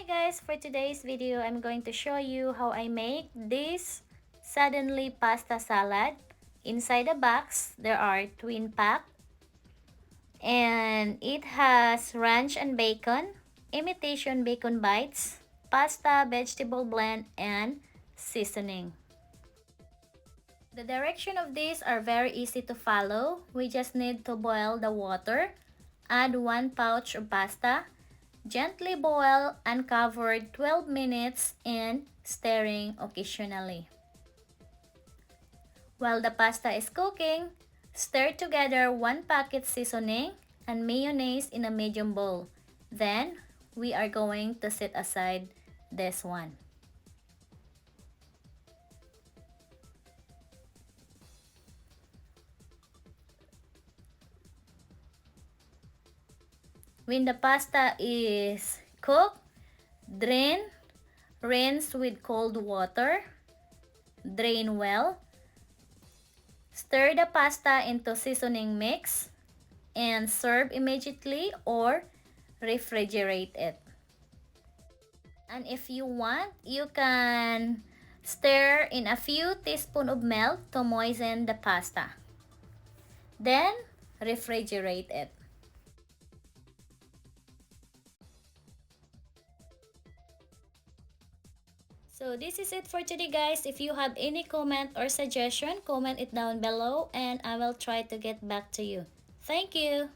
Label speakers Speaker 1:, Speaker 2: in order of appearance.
Speaker 1: Hi guys, for today's video, I'm going to show you how I make this suddenly pasta salad. Inside the box, there are twin pack and it has ranch and bacon, imitation bacon bites, pasta, vegetable blend, and seasoning. The direction of these are very easy to follow. We just need to boil the water, add 1 pouch of pasta, gently boil uncovered 12 minutes and stirring occasionally. While the pasta is cooking, stir together 1 packet seasoning and mayonnaise in a medium bowl. Then, we are going to set aside this one. When the pasta is cooked, drain, rinse with cold water, drain well, stir the pasta into seasoning mix, and serve immediately or refrigerate it. And if you want, you can stir in a few teaspoons of milk to moisten the pasta. Then, refrigerate it. So this is it for today guys. If you have any comment or suggestion, comment it down below and I will try to get back to you. Thank you!